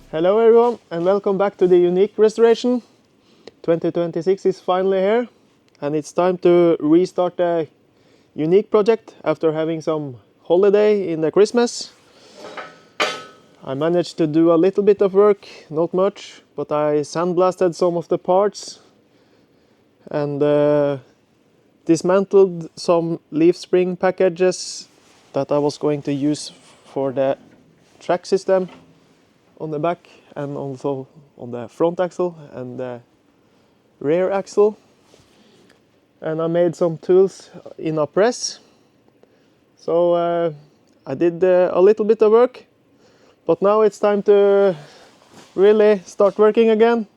Hello everyone and welcome back to the Unic restoration. 2026 is finally here and it's time to restart the Unic project after having some holiday in the Christmas. I managed to do a little bit of work, not much, but I sandblasted some of the parts and dismantled some leaf spring packages that I was going to use for the track system on the back and also on the front axle and the rear axle. And I made some tools in a press. So I did a little bit of work, but now it's time to really start working again.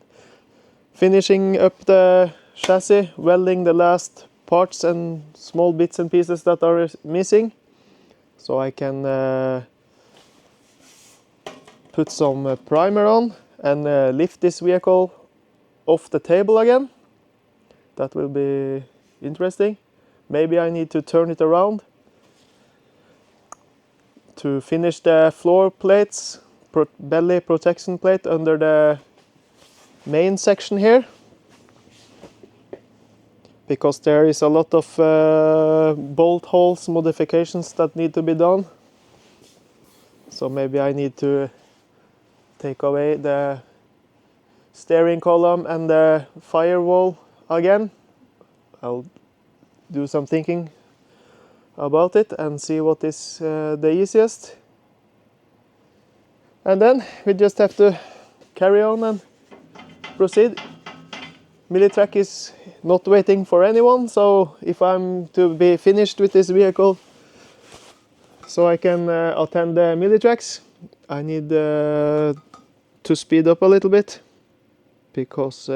Finishing up the chassis, welding the last parts and small bits and pieces that are missing, so I can put some primer on and lift this vehicle off the table again. That will be interesting. Maybe I need to turn it around to finish the floor plates, belly protection plate under the main section here, because there is a lot of bolt holes modifications that need to be done. So maybe I need to take away the steering column and the firewall again. I'll do some thinking about it and see what is the easiest. And then we just have to carry on and proceed. Militrack is not waiting for anyone, so if I'm to be finished with this vehicle so I can attend the Militracks, I need to speed up a little bit, because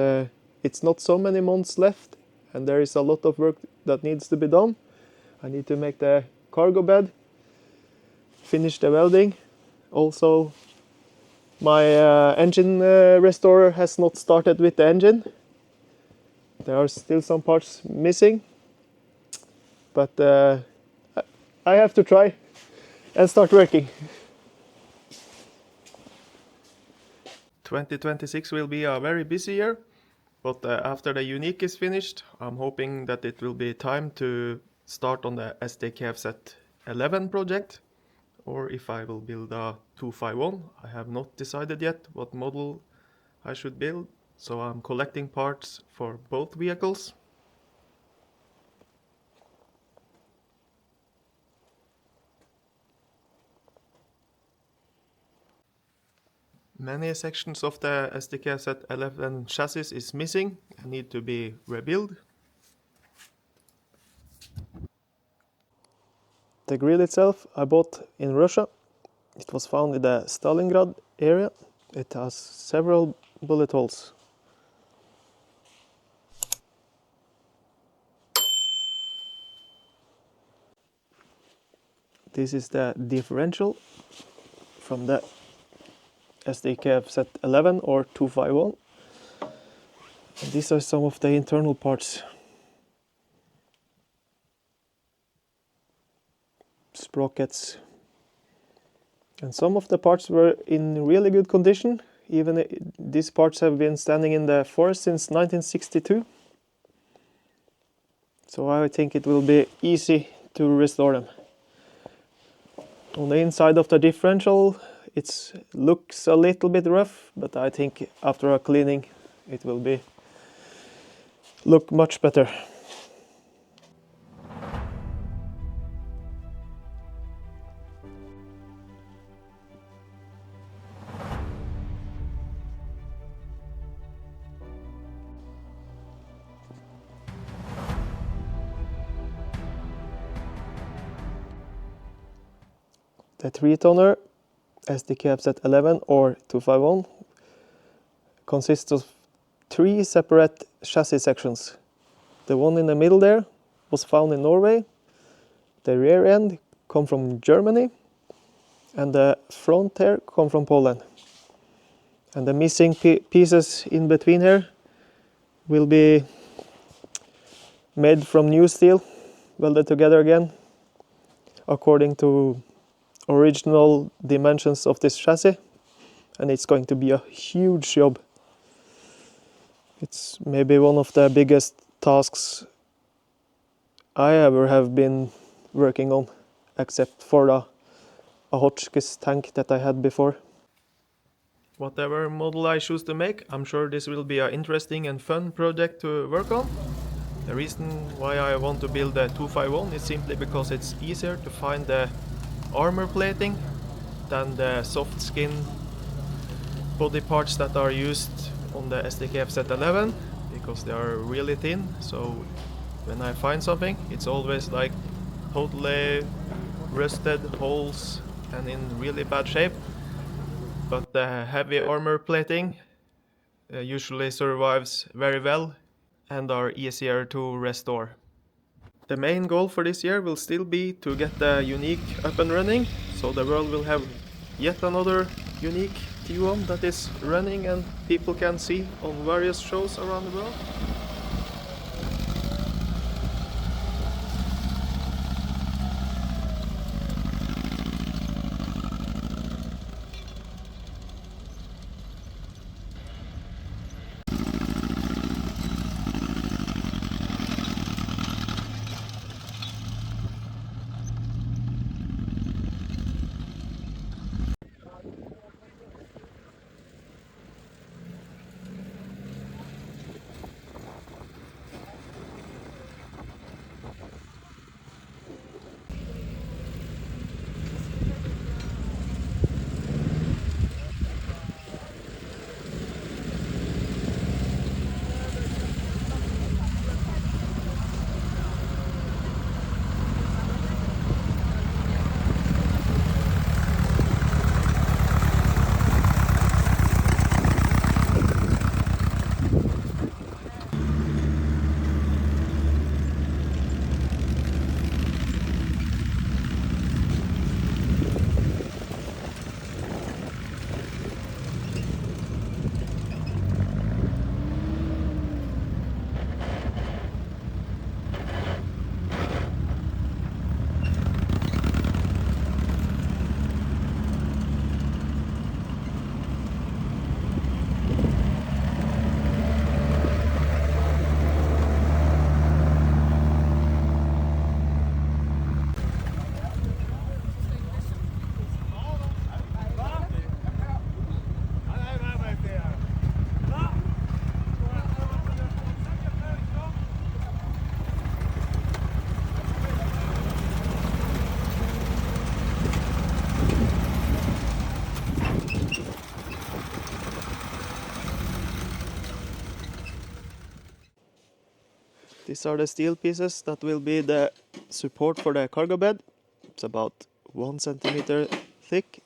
it's not so many months left and there is a lot of work that needs to be done. I need to make the cargo bed, finish the welding. Also, my engine restorer has not started with the engine. There are still some parts missing, but I have to try and start working. 2026 will be a very busy year, but after the Unic is finished, I'm hoping that it will be time to start on the Sd.kfz 11 project, or if I will build a 251. I have not decided yet what model I should build, so I'm collecting parts for both vehicles. Many sections of the Sd.kfz 11 chassis is missing and need to be rebuilt. The grill itself I bought in Russia. It was found in the Stalingrad area. It has several bullet holes. This is the differential from the Sd.kfz 11 or 251. And these are some of the internal parts. Sprockets. And some of the parts were in really good condition. Even these parts have been standing in the forest since 1962. So I think it will be easy to restore them. On the inside of the differential, it looks a little bit rough, but I think after a cleaning it will look much better. The 3-tonner Sd.kfz 11 or 251 consists of 3 separate chassis sections. The one in the middle there was found in Norway, the rear end come from Germany, and the front here come from Poland. And the missing pieces in between here will be made from new steel, welded together again according to original dimensions of this chassis. and it's going to be a huge job. It's maybe one of the biggest tasks I ever have been working on, except for a Hotchkiss tank that I had before. Whatever model I choose to make, I'm sure this will be an interesting and fun project to work on. The reason why I want to build a 251 is simply because it's easier to find the armor plating than the soft skin body parts that are used on the Sd.kfz 11, because they are really thin. So when I find something, it's always like totally rusted, holes, and in really bad shape. But the heavy armor plating usually survives very well and are easier to restore. The main goal for this year will still be to get the Unic up and running, so the world will have yet another Unic TU1 that is running and people can see on various shows around the world. These are the steel pieces that will be the support for the cargo bed. It's about 1 centimeter thick.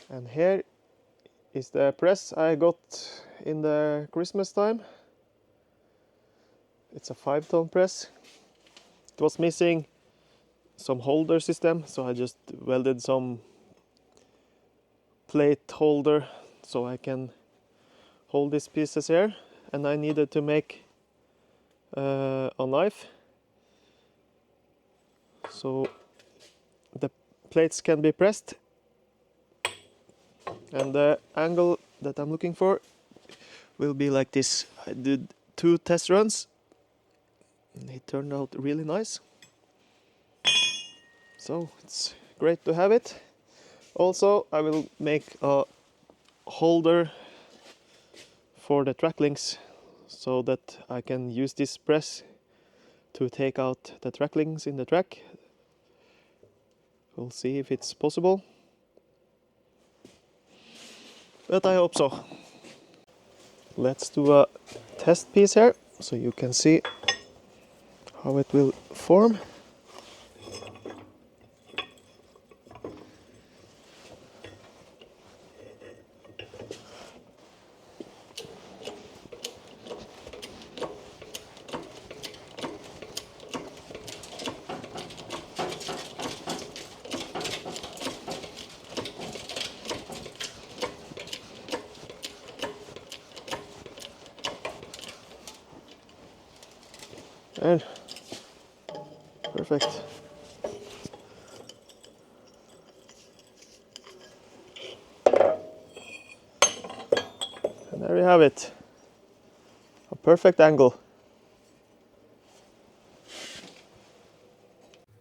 And here is the press I got in the Christmas time. It's a 5-ton press. It was missing some holder system, so I just welded some plate holder so I can hold these pieces here. And I needed to make a knife so the plates can be pressed, and the angle that I'm looking for will be like this. I did 2 test runs and it turned out really nice, so it's great to have it. Also, I will make a holder for the track links so that I can use this press to take out the track links in the track. We'll see if it's possible, but I hope so. Let's do a test piece here so you can see how it will form. And perfect. And there you have it, a perfect angle.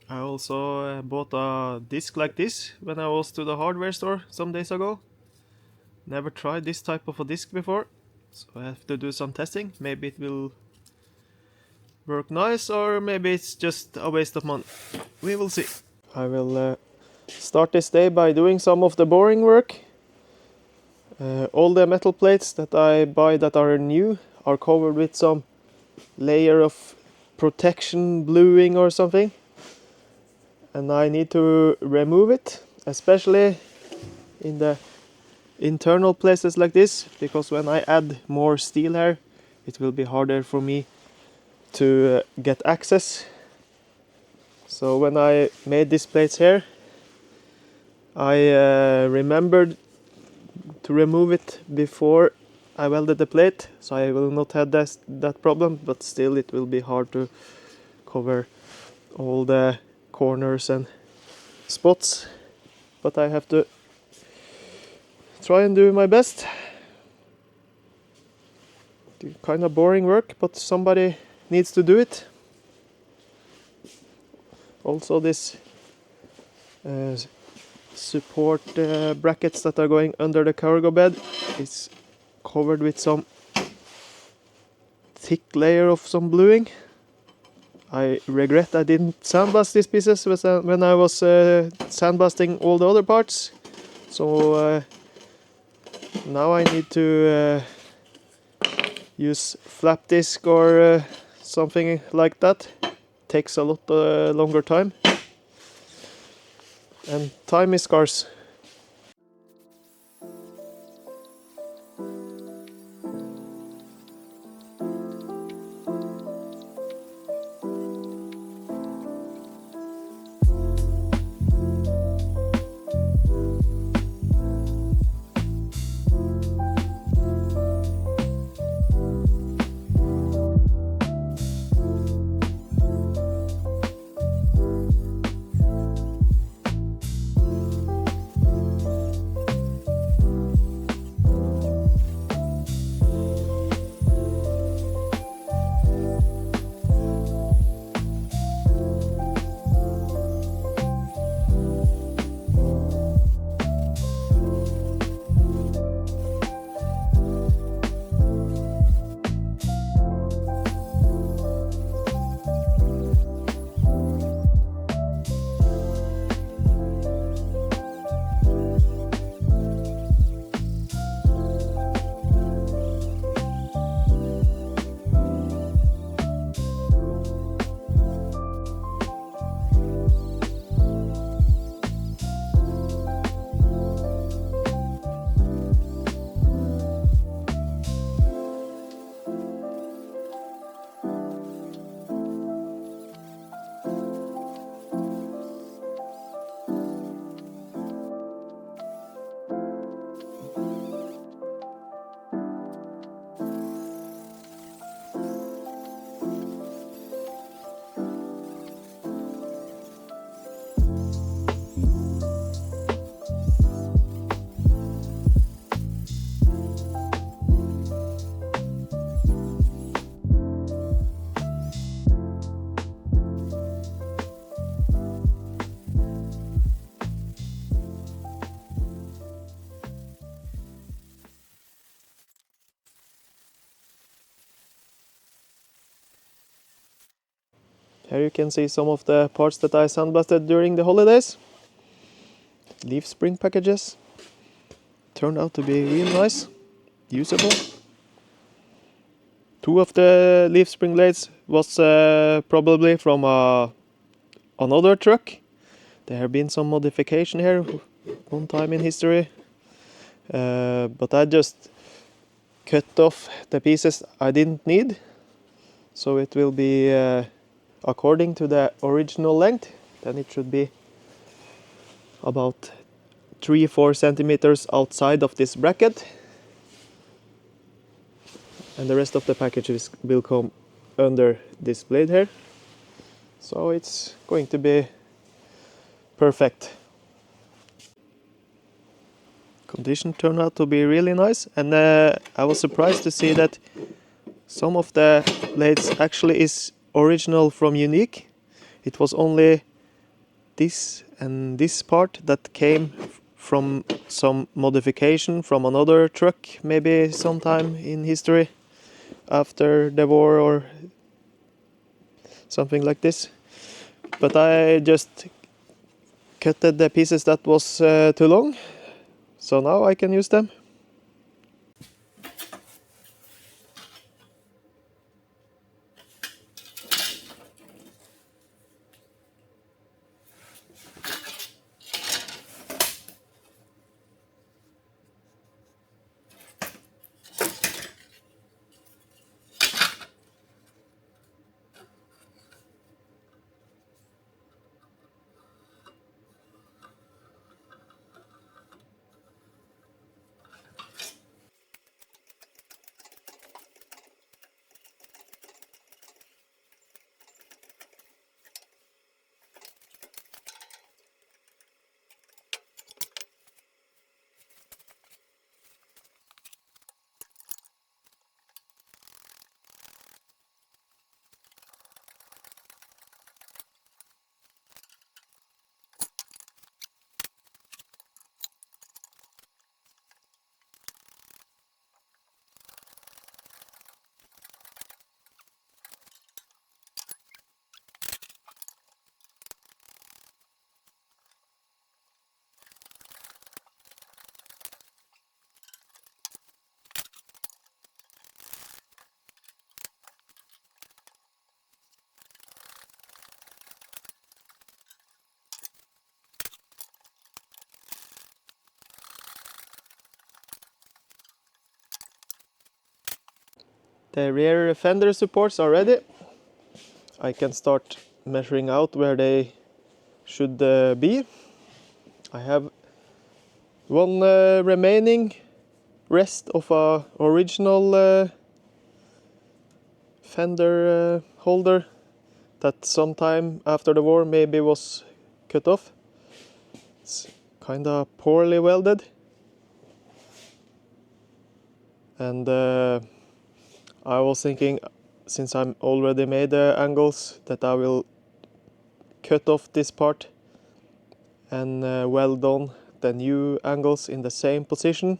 I also bought a disc like this when I was to the hardware store some days ago. Never tried this type of a disc before, so I have to do some testing. Maybe it will work nice, or maybe it's just a waste of money. We will see. I will start this day by doing some of the boring work. All the metal plates that I buy that are new are covered with some layer of protection bluing or something, and I need to remove it, especially in the internal places like this, because when I add more steel here it will be harder for me to get access. So when I made these plates here, I remembered to remove it before I welded the plate, so I will not have that problem, but still it will be hard to cover all the corners and spots. But I have to try and do my best. Kind of boring work, but somebody needs to do it. Also this support brackets that are going under the cargo bed is covered with some thick layer of some bluing. I regret I didn't sandblast these pieces when I was sandblasting all the other parts. So now I need to use flap disc or something like that. Takes a lot longer time, and time is scarce. Here you can see some of the parts that I sandblasted during the holidays. Leaf spring packages. Turned out to be real nice, usable. Two of the leaf spring blades was probably from another truck. There have been some modification here one time in history. But I just cut off the pieces I didn't need. So it will be according to the original length. Then it should be about 3-4 centimeters outside of this bracket, and the rest of the packages will come under this blade here, so it's going to be perfect. Condition turned out to be really nice, and I was surprised to see that some of the blades actually is original from Unic. It was only this and this part that came from some modification from another truck, maybe sometime in history after the war or something like this. But I just cut the pieces that was too long, so now I can use them. The rear fender supports are ready. I can start measuring out where they should be. I have one remaining rest of a original fender holder that sometime after the war maybe was cut off. It's kinda poorly welded, and I was thinking, since I'm already made the angles, that I will cut off this part and weld on the new angles in the same position.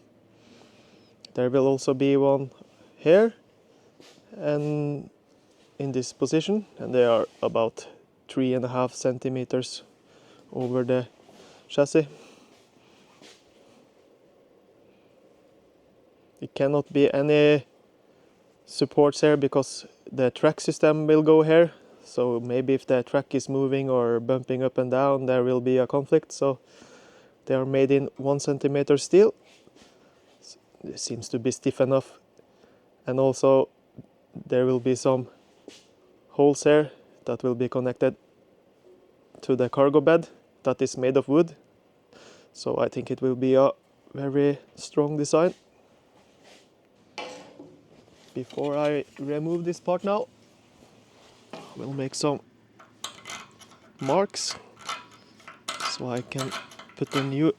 There will also be one here and in this position, and they are about 3.5 centimeters over the chassis. It cannot be any supports here because the track system will go here, so maybe if the track is moving or bumping up and down there will be a conflict, so they are made in 1 centimeter steel. It seems to be stiff enough, and also there will be some holes here that will be connected to the cargo bed that is made of wood, so I think it will be a very strong design. Before I remove this part now, we'll make some marks so I can put the new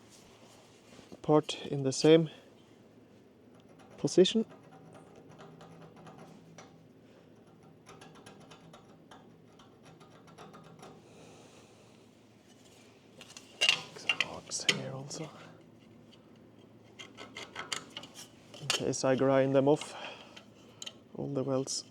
part in the same position. Some marks here also, in case I grind them off, all the welds.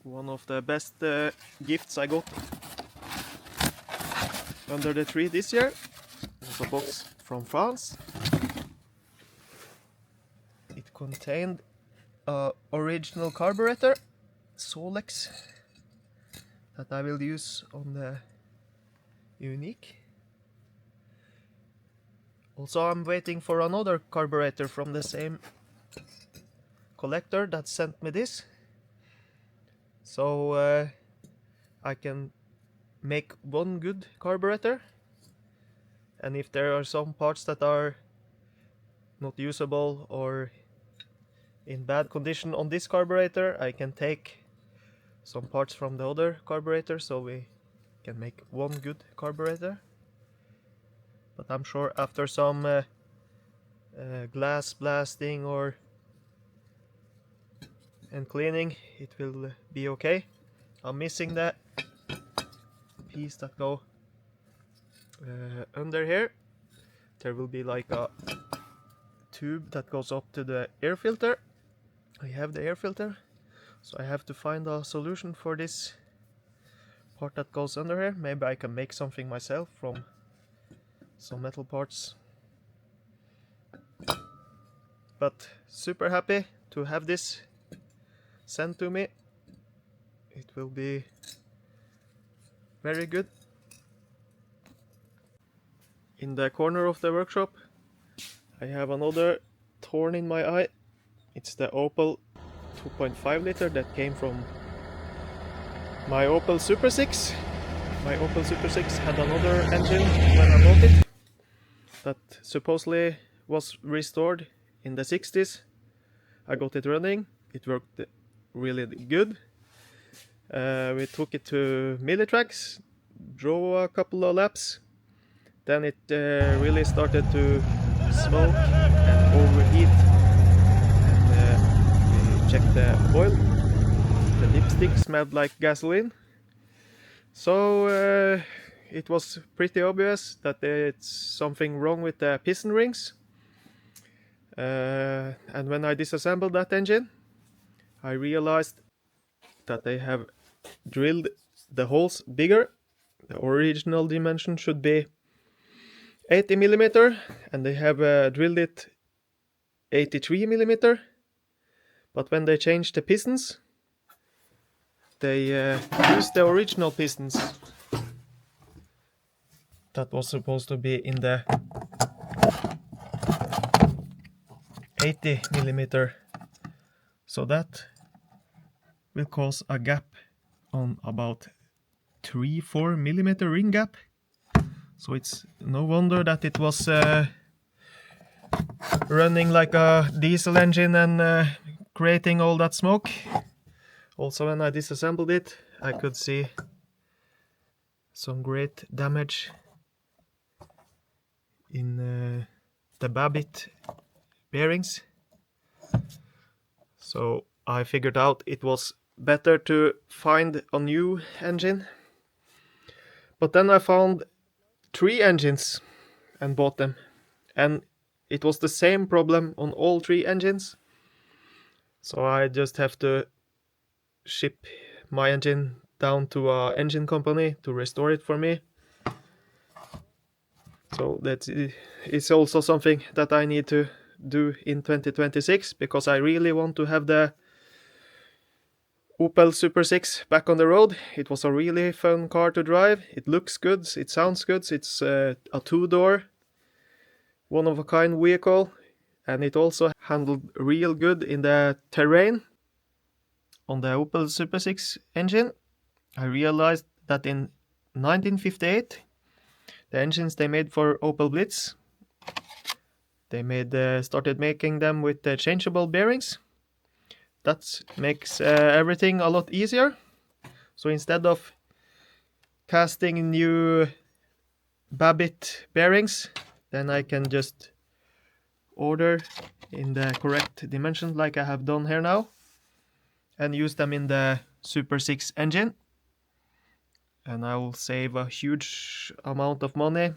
One of the best gifts I got under the tree this year was a box from France. It contained a original carburetor, Solex, that I will use on the Unic. Also, I'm waiting for another carburetor from the same collector that sent me this, so I can make one good carburetor, and if there are some parts that are not usable or in bad condition on this carburetor, I can take some parts from the other carburetor so we can make one good carburetor. But I'm sure after some glass blasting and cleaning, it will be okay. I'm missing that piece that go under here. There will be like a tube that goes up to the air filter. I have the air filter, so I have to find a solution for this part that goes under here. Maybe I can make something myself from some metal parts. But super happy to have this sent to me. It will be very good. In the corner of the workshop I have another thorn in my eye. It's the Opel 2.5 liter that came from my Opel Super 6. My Opel Super 6 had another engine when I bought it that supposedly was restored in the 60s. I got it running. It worked really good. We took it to Militracks, drove a couple of laps. Then it really started to smoke and overheat. And we checked the oil. The dipstick smelled like gasoline. So it was pretty obvious that it's something wrong with the piston rings. And when I disassembled that engine, I realized that they have drilled the holes bigger. The original dimension should be 80mm, and they have drilled it 83mm. But when they changed the pistons, they used the original pistons that was supposed to be in the 80mm. So that will cause a gap on about 3-4mm ring gap. So it's no wonder that it was running like a diesel engine and creating all that smoke. Also, when I disassembled it, I could see some great damage in the Babbitt bearings. So I figured out it was better to find a new engine. But then I found 3 engines and bought them, and it was the same problem on all 3 engines. So I just have to ship my engine down to a engine company to restore it for me. So that is also something that I need to do in 2026, because I really want to have the Opel Super 6 back on the road. It was a really fun car to drive. It looks good, it sounds good, it's a 2-door, one-of-a-kind vehicle, and it also handled real good in the terrain. On the Opel Super 6 engine, I realized that in 1958, the engines they made for Opel Blitz, they started making them with changeable bearings. That makes everything a lot easier. So instead of casting new Babbitt bearings, then I can just order in the correct dimension like I have done here now, and use them in the Super 6 engine. And I will save a huge amount of money,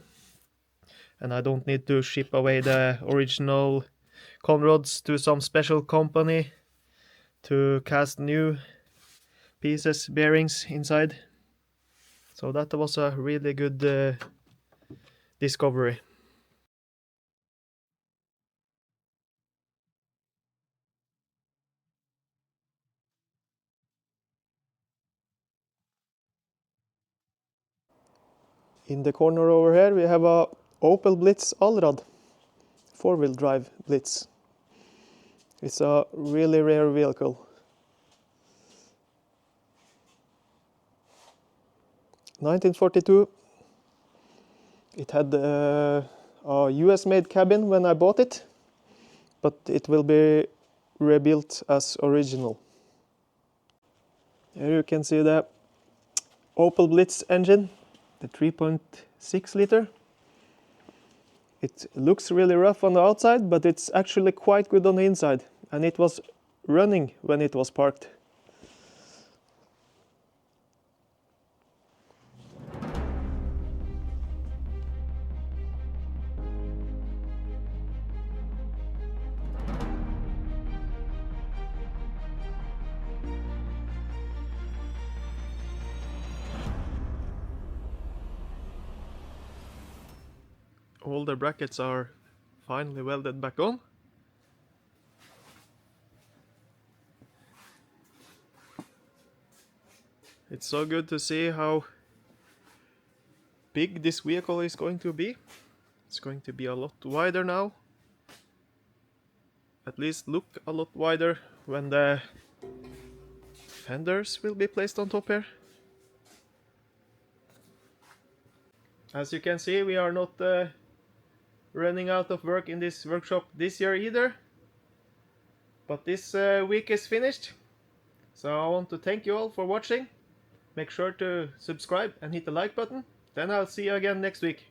and I don't need to ship away the original conrods to some special company to cast new pieces, bearings inside. So that was a really good discovery. In the corner over here we have a Opel Blitz Allrad, 4-wheel drive Blitz. It's a really rare vehicle. 1942. It had a US made cabin when I bought it, but it will be rebuilt as original. Here you can see the Opel Blitz engine, the 3.6 liter. It looks really rough on the outside, but it's actually quite good on the inside, and it was running when it was parked. All the brackets are finally welded back on. It's so good to see how big this vehicle is going to be. It's going to be a lot wider now. At least look a lot wider when the fenders will be placed on top here. As you can see, we are not running out of work in this workshop this year either. But this week is finished. So I want to thank you all for watching. Make sure to subscribe and hit the like button. Then I'll see you again next week.